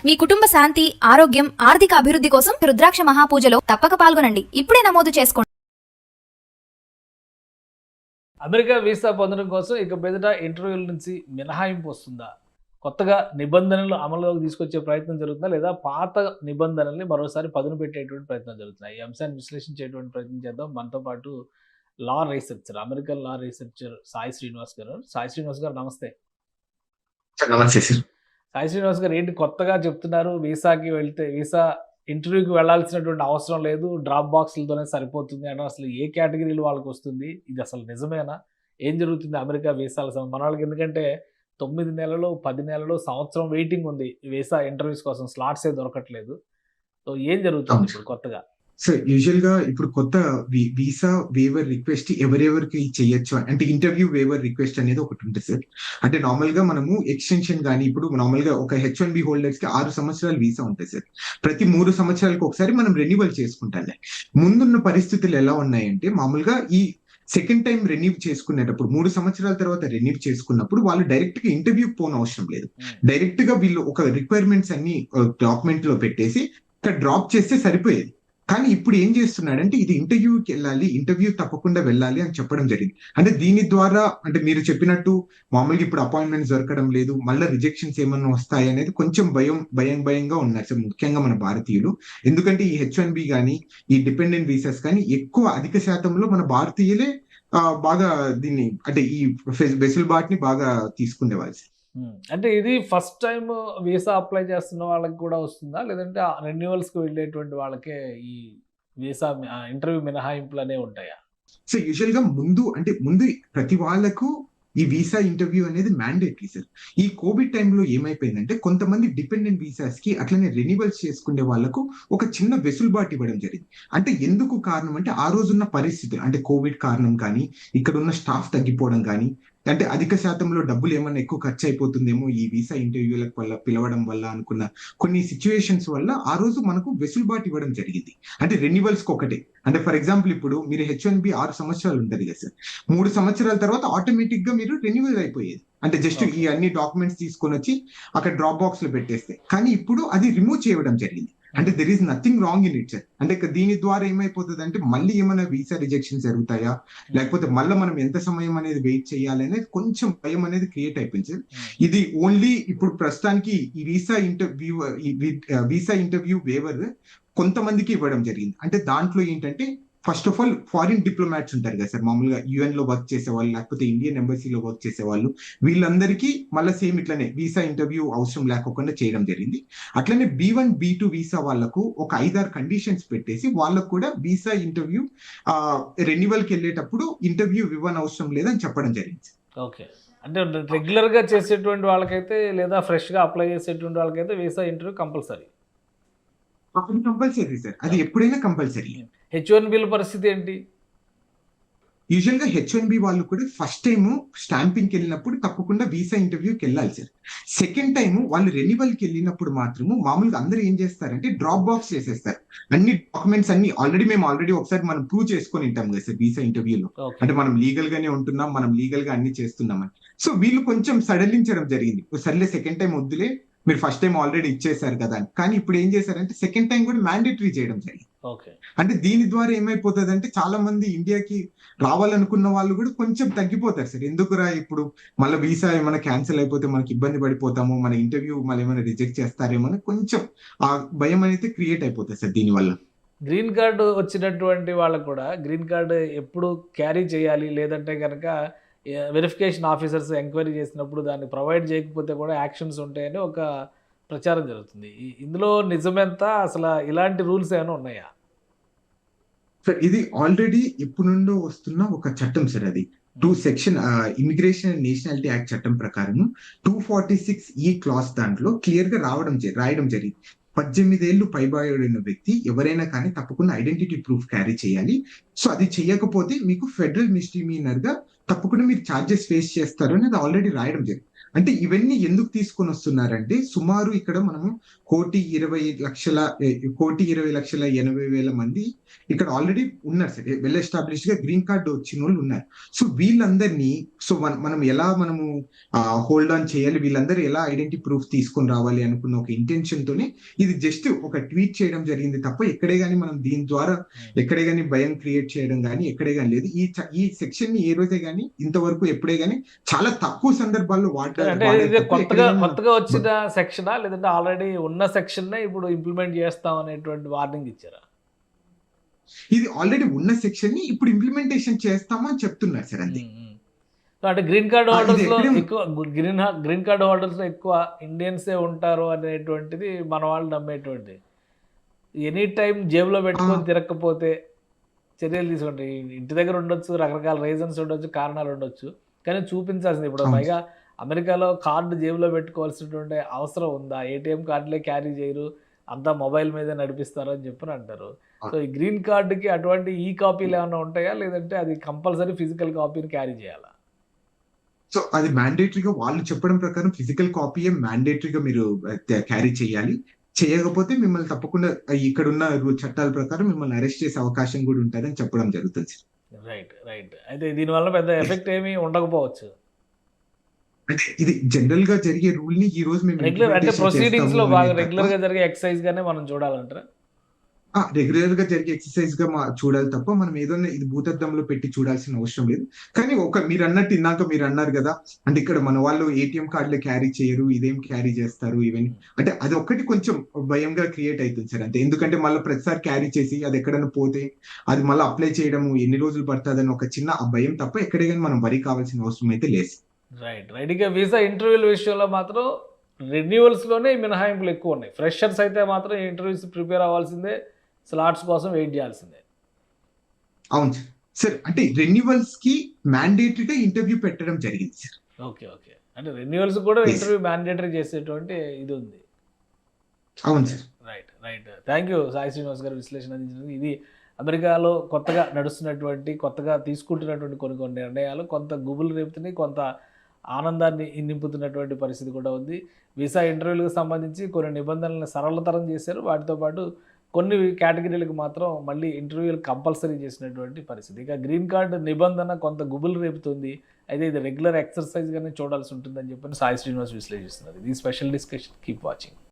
మీ కుటుంబ శాంతి, ఆరోగ్యం, ఆర్థిక అభివృద్ధి కోసం రుద్రాక్ష మహాపూజలో తప్పక పాల్గొనండి. ఇప్పుడే నమోదు చేసుకోండి. అమెరికా వీసా పొందడం కోసం ఇక మీదట ఇంటర్వ్యూల నుంచి మినహాయింపు వస్తుందా? కొత్తగా నిబంధనలు అమలులోకి తీసుకొచ్చే ప్రయత్నం జరుగుతుందా? లేదా పాత నిబంధనల్ని మరోసారి పదును పెట్టేటువంటి ప్రయత్నం జరుగుతున్నాయి? ఈ అంశాన్ని విశ్లేషించేటువంటి ప్రయత్నం చేద్దాం. మనతో పాటు లా రీసెర్చర్, అమెరికన్ లా రీసెర్చర్ సాయి శ్రీనివాస్ గారు. సాయి శ్రీనివాస్ గారు నమస్తే. నమస్తే సార్. సాయి శ్రీనివాస్ గారు, ఏంటి కొత్తగా చెప్తున్నారు? వీసా ఇంటర్వ్యూకి వెళ్ళాల్సినటువంటి అవసరం లేదు, డ్రాప్ బాక్స్లతోనే సరిపోతుంది అంటే అసలు ఏ కేటగిరీలు వాళ్ళకి వస్తుంది? ఇది అసలు నిజమేనా? ఏం జరుగుతుంది అమెరికా వీసాల మన వాళ్ళకి? ఎందుకంటే 9 నెలలు, 10 నెలలు, సంవత్సరం వెయిటింగ్ ఉంది వీసా ఇంటర్వ్యూస్ కోసం, స్లాట్సే దొరకట్లేదు. సో ఏం జరుగుతుంది ఇప్పుడు కొత్తగా? సో యూజువల్ గా ఇప్పుడు కొత్త వీసా వేవర్ రిక్వెస్ట్ ఎవరెవరికి చేయొచ్చు అంటే ఇంటర్వ్యూ వేవర్ రిక్వెస్ట్ అనేది ఒకటి ఉంటుంది సార్. అంటే నార్మల్ గా మనము ఎక్స్టెన్షన్ కానీ ఇప్పుడు నార్మల్ గా ఒక H1B హోల్డర్స్ కి 6 సంవత్సరాల వీసా ఉంటుంది సార్. ప్రతి 3 సంవత్సరాలకు ఒకసారి మనం రెన్యువల్ చేసుకుంటాం. ముందున్న పరిస్థితులు ఎలా ఉన్నాయంటే మామూలుగా ఈ సెకండ్ టైం రెన్యూ చేసుకునేటప్పుడు 3 సంవత్సరాల తర్వాత రెన్యూ చేసుకున్నప్పుడు వాళ్ళు డైరెక్ట్ గా ఇంటర్వ్యూ పోని అవసరం లేదు. డైరెక్ట్ గా వీళ్ళు ఒక రిక్వైర్మెంట్స్ అన్ని డాక్యుమెంట్ లో పెట్టేసి ఇక్కడ డ్రాప్ చేస్తే సరిపోయేది. కానీ ఇప్పుడు ఏం చేస్తున్నాడంటే ఇది ఇంటర్వ్యూకి వెళ్ళాలి, ఇంటర్వ్యూ తప్పకుండా వెళ్ళాలి అని చెప్పడం జరిగింది. అంటే దీని ద్వారా అంటే మీరు చెప్పినట్టు మామూలుగా ఇప్పుడు అపాయింట్మెంట్స్ దొరకడం లేదు, మళ్ళీ రిజెక్షన్స్ ఏమన్నా వస్తాయి అనేది కొంచెం భయంగా ఉన్నారు సార్, ముఖ్యంగా మన భారతీయులు. ఎందుకంటే ఈ H1B కానీ ఈ డిపెండెంట్ వీసాస్ కానీ ఎక్కువ అధిక శాతంలో మన భారతీయులే బాగా దీన్ని అంటే ఈ వెసులుబాటుని బాగా తీసుకునేవాళ్ళు. అంటే ఇది ఫస్ట్ టైం వీసా అప్లై చేస్తున్న వాళ్ళకి కూడా వస్తుందా, లేదంటే రెన్యువల్స్కి వెళ్ళేటువంటి వాళ్ళకే ఈ వీసా ఇంటర్వ్యూ మినహాయింపులు అనేవి ఉంటాయా? సో యూజువల్ గా ముందు ప్రతి వాళ్ళకు ఈ వీసా ఇంటర్వ్యూ అనేది మ్యాండేటరీ సార్. ఈ కోవిడ్ టైంలో ఏమైపోయిందంటే కొంతమంది డిపెండెంట్ వీసాస్ కి అట్లనే రెన్యువల్స్ చేసుకునే వాళ్ళకు ఒక చిన్న వెసులుబాటు ఇవ్వడం జరిగింది. అంటే ఎందుకు కారణం అంటే ఆ రోజున్న పరిస్థితులు అంటే కోవిడ్ కారణం కానీ, ఇక్కడ ఉన్న స్టాఫ్ తగ్గిపోవడం కానీ, అంటే అధిక శాతంలో డబ్బులు ఏమన్నా ఎక్కువ ఖర్చు అయిపోతుందేమో ఈ వీసా ఇంటర్వ్యూలకు వల్ల పిలవడం వల్ల అనుకున్న కొన్ని సిచ్యువేషన్స్ వల్ల ఆ రోజు మనకు వెసులుబాటు ఇవ్వడం జరిగింది. అంటే రెన్యువల్స్ కి ఒకటే. అంటే ఫర్ ఎగ్జాంపుల్ ఇప్పుడు మీరు H1B 6 సంవత్సరాలు ఉంటుంది కదా సార్, 3 సంవత్సరాల తర్వాత ఆటోమేటిక్ గా మీరు రెన్యువల్ అయిపోయేది. అంటే జస్ట్ ఈ అన్ని డాక్యుమెంట్స్ తీసుకొని వచ్చి అక్కడ డ్రాప్ బాక్స్ లో పెట్టేస్తే. కానీ ఇప్పుడు అది రిమూవ్ చేయడం జరిగింది. అంటే there is nothing wrong in it sir. అంటే దీని ద్వారా ఏమైపోతుంది అంటే మళ్ళీ ఏమైనా వీసా రిజెక్షన్ జరుగుతాయా, లేకపోతే మళ్ళీ మనం ఎంత సమయం అనేది వెయిట్ చేయాలి అనేది కొంచెం భయం అనేది క్రియేట్ అయిపోయింది సార్. ఇది ఓన్లీ ఇప్పుడు ప్రస్తుతానికి ఈ వీసా ఇంటర్వ్యూ వేవర్ కొంతమందికి ఇవ్వడం జరిగింది. అంటే దాంట్లో ఏంటంటే first of all foreign diplomats ఉంటారు కదా సార్, మామూలుగా UN లో వర్క్ చేసే వాళ్ళు, లేకపోతే ఇండియన్ ఎంబసీలో వర్క్ చేసే వాళ్ళు, వీళ్ళందరికీ మళ్ళీ సేమ్ ఇట్లనే వీసా ఇంటర్వ్యూ అవసరం లేకుండా చేయడం జరిగింది. అట్లనే B1, B2 వీసా వాళ్ళకు ఒక 5-6 కండిషన్స్ పెట్టేసి వాళ్ళకు కూడా వీసా ఇంటర్వ్యూ రెన్యువల్ కి వెళ్ళేటప్పుడు ఇంటర్వ్యూ ఇవ్వనవసరం లేదని చెప్పడం జరిగింది. ఓకే, అంటే రెగ్యులర్ గా చేసేటువంటి వాళ్ళకైతే లేదా ఫ్రెష్ గా అప్లై చేసేటువంటి వాళ్ళకైతే వీసా ఇంటర్వ్యూ కంపల్సరీ సార్. అది ఎప్పుడైనా కంపల్సరీ. H1Bల పరిస్థితి ఏంటి? యూజువల్ గా H1B వాళ్ళు కూడా ఫస్ట్ టైం స్టాంపింగ్ కి వెళ్ళినప్పుడు తప్పకుండా వీసా ఇంటర్వ్యూకి వెళ్ళాలి సార్. సెకండ్ టైం వాళ్ళు రెన్యువల్ కి వెళ్ళినప్పుడు మాత్రము మామూలుగా అందరూ ఏం చేస్తారంటే డ్రాప్ బాక్స్ చేసేస్తారు. అన్ని డాక్యుమెంట్స్ అన్ని ఆల్రెడీ ఒకసారి మనం ప్రూవ్ చేసుకొని ఉంటాం కదా సార్ వీసా ఇంటర్వ్యూలో. అంటే మనం లీగల్ గానే ఉంటున్నాం, మనం లీగల్ గా అన్ని చేస్తున్నామని. సో వీళ్ళు కొంచెం సడలించడం జరిగింది. సర్లే సెకండ్ టైం వద్దులే, మీరు ఫస్ట్ టైం ఆల్రెడీ ఇచ్చేసారు కదా అని. కానీ ఇప్పుడు ఏం చేశారంటే సెకండ్ టైం కూడా మ్యాండేటరీ చేయడం జరిగింది. అంటే దీని ద్వారా ఏమైపోతుంది అంటే చాలా మంది ఇండియాకి రావాలనుకున్న వాళ్ళు కూడా కొంచెం తగ్గిపోతారు సార్. ఎందుకురా ఇప్పుడు మళ్ళీ వీసా ఏమైనా క్యాన్సిల్ అయిపోతే మనకి ఇబ్బంది పడిపోతాము, మన ఇంటర్వ్యూ మళ్ళీ ఏమైనా రిజెక్ట్ చేస్తారేమో అని కొంచెం ఆ భయం అనేది క్రియేట్ అయిపోతుంది సార్ దీనివల్ల. గ్రీన్ కార్డు వచ్చినటువంటి వాళ్ళకు కూడా గ్రీన్ కార్డు ఎప్పుడు క్యారీ చేయాలి, లేదంటే కనుక వెరిఫికేషన్ ఆఫీసర్స్ ఎంక్వైరీ చేసినప్పుడు దాన్ని ప్రొవైడ్ చేయకపోతే కూడా యాక్షన్స్ ఉంటాయని ఒక ప్రచారం జరుగుతుంది. ఇందులో నిజమెంత? అసలు ఇలాంటి రూల్స్ ఏమైనా ఉన్నాయా? సార్ ఇది ఆల్రెడీ ఎప్పటి నుండో వస్తున్న ఒక చట్టం సార్. అది section immigration and nationality act చట్టం ప్రకారం 246E క్లాస్ దాంట్లో క్లియర్ గా రాయడం జరిగింది. 18 ఏళ్ళు పైబడిన వ్యక్తి ఎవరైనా కానీ తప్పకుండా ఐడెంటిటీ ప్రూఫ్ క్యారీ చేయాలి. సో అది చేయకపోతే మీకు ఫెడరల్ మిస్డిమీనర్ గా తప్పకుండా మీరు ఛార్జెస్ ఫేస్ చేస్తారు అనేది ఆల్రెడీ రాయడం జరిగింది. అంటే ఇవన్నీ ఎందుకు తీసుకొని వస్తున్నారంటే సుమారు ఇక్కడ మనము 1,20,80,000 మంది ఇక్కడ ఆల్రెడీ ఉన్నారు సార్, వెల్ ఎస్టాబ్లిష్డ్ గా గ్రీన్ కార్డ్ వచ్చిన వాళ్ళు ఉన్నారు. సో వీళ్ళందరినీ మనం ఎలా మనము హోల్డ్ ఆన్ చేయాలి, వీళ్ళందరూ ఎలా ఐడెంటిటీ ప్రూఫ్ తీసుకొని రావాలి అనుకున్న ఒక ఇంటెన్షన్ తోనే ఇది జస్ట్ ఒక ట్వీట్ చేయడం జరిగింది తప్ప ఎక్కడే గానీ మనం దీని ద్వారా ఎక్కడే గానీ భయం క్రియేట్ చేయడం గానీ ఎక్కడే గానీ లేదు. ఈ సెక్షన్ ని ఏ రోజే గానీ ఇంతవరకు ఎప్పుడే గానీ చాలా తక్కువ సందర్భాల్లో అంటే ఇది కొత్తగా వచ్చిన సెక్షనా లేదంటే ఆల్రెడీ ఉన్న సెక్షన్ ఇప్పుడు ఇంప్లిమెంట్ చేస్తాం అనేటువంటి వార్నింగ్ ఇచ్చారా? ఇది ఆల్రెడీ ఉన్న సెక్షన్ ని ఇప్పుడు ఇంప్లిమెంటేషన్ చేస్తామని చెప్తున్నారు సార్ అంతే. అంటే గ్రీన్ కార్డ్ హోల్డర్స్ లో ఎక్కడే- ఎక్కువ గ్రీన్ కార్డ్ హోల్డర్స్ లో ఎక్కువ ఇండియన్సే ఉంటారు అనేటువంటిది మన వాళ్ళు నమ్మేటువంటి. ఎనీ టైం జేబులో పెట్టుకొని తిరగకపోతే చర్యలు తీసుకుంటే ఇంటి దగ్గర ఉండొచ్చు, రకరకాల రీజన్స్ ఉండొచ్చు, కారణాలు ఉండొచ్చు, కానీ చూపించాల్సింది. ఇప్పుడు అవును. పైగా అమెరికాలో కార్డు జేబులో పెట్టుకోవాల్సినటువంటి అవసరం ఉందా? ఏటీఎం కార్డులే క్యారీ చేయరు, అంతా మొబైల్ మీదే నడిపిస్తారు అని చెప్పని అంటారు. సో ఈ గ్రీన్ కార్డుకి అటువంటి ఈ కాపీలు ఏమైనా ఉంటాయా, లేదంటే అది కంపల్సరీ ఫిజికల్ కాపీని క్యారీ చేయాలా? సో అది మ్యాండేటరీగా వాళ్ళు చెప్పడం ప్రకారం ఫిజికల్ కాపీయే మ్యాండేటరీగా మీరు క్యారీ చేయాలి. చేయకపోతే మిమ్మల్ని తప్పకుండా ఇక్కడ ఉన్న చట్టాల ప్రకారం మిమ్మల్ని అరెస్ట్ చేసే అవకాశం కూడా ఉంటుందని చెప్పడం జరుగుతుంది. రైట్. అయితే దీనివల్ల పెద్ద ఎఫెక్ట్ ఏమీ ఉండకపోవచ్చు. అంటే ఇది జనరల్ గా జరిగే రూల్ ని ఈ రోజు మేము రెగ్యులర్ అంటే implementation ప్రొసీడింగ్స్ లో చేస్తాము బాగా అనే రెగ్యులర్ తప్ప- గా జరిగే ఎక్సర్సైజ్ గానే మనం చూడాలంటారా? రెగ్యులర్ గా జరిగే ఎక్సర్సైజ్ గా చూడాలి తప్ప మనం ఏదైనా ఇది భూతద్దంలో పెట్టి చూడాల్సిన అవసరం లేదు. కానీ మీరు అన్నట్టు ఇందాక మీరు అన్నారు కదా, అంటే ఇక్కడ మన వాళ్ళు ఏటీఎం కార్డులు క్యారీ చేయరు, ఇదేం క్యారీ చేస్తారు ఇవన్నీ, అంటే అది ఒక్కటి కొంచెం భయంగా క్రియేట్ అవుతుంది సార్ అంతే. ఎందుకంటే మళ్ళీ ప్రతిసారి క్యారీ చేసి అది ఎక్కడైనా పోతే అది మళ్ళీ అప్లై చేయడము ఎన్ని రోజులు పడుతుందని ఒక చిన్న భయం తప్ప ఎక్కడే కానీ మనం వరి కావాల్సిన అవసరం అయితే లేదు. రైట్. ఇక వీసా ఇంటర్వ్యూల విషయంలో మాత్రం రెన్యువల్స్ లోనే మినహాయింపులు ఎక్కువ ఉన్నాయి. ఫ్రెషర్స్ అయితే మాత్రం ఇంటర్వ్యూస్ ప్రిపేర్ అవ్వాల్సిందే, స్లాట్స్ కోసం వెయిట్ చేయాల్సిందే. అవును సార్. సార్ అంటే రెన్యువల్స్ కి మ్యాండేటరీగా ఇంటర్వ్యూ పెట్టడం జరిగింది సార్. ఓకే. అంటే రెన్యువల్స్ కూడా Yes. ఇంటర్వ్యూ మ్యాండేటరీ చేసేటువంటి ఇది ఉంది. అవును sir. Right. Thank you Sai Srinivas గారు విశ్లేషణ అందించినందుకు. ఇది అమెరికాలో కొత్తగా నడుస్తున్నటువంటి, కొత్తగా తీసుకుంటున్నటువంటి కొన్ని నిర్ణయాలు కొంత గుబులు రేపుతున్నాయి, కొంత ఆనందాన్ని నింపుతున్నటువంటి పరిస్థితి కూడా ఉంది. వీసా ఇంటర్వ్యూలకు సంబంధించి కొన్ని నిబంధనలను సరళతరం చేశారు. వాటితో పాటు కొన్ని కేటగిరీలకు మాత్రం మళ్ళీ ఇంటర్వ్యూలు కంపల్సరీ చేసినటువంటి పరిస్థితి. ఇక గ్రీన్ కార్డు నిబంధన కొంత గుబులు రేపుతుంది. అయితే ఇది రెగ్యులర్ ఎక్సర్సైజ్గానే చూడాల్సి ఉంటుందని చెప్పని సాయి శ్రీనివాస్ విశ్లేషిస్తున్నారు. ఇది స్పెషల్ డిస్కషన్. Keep watching.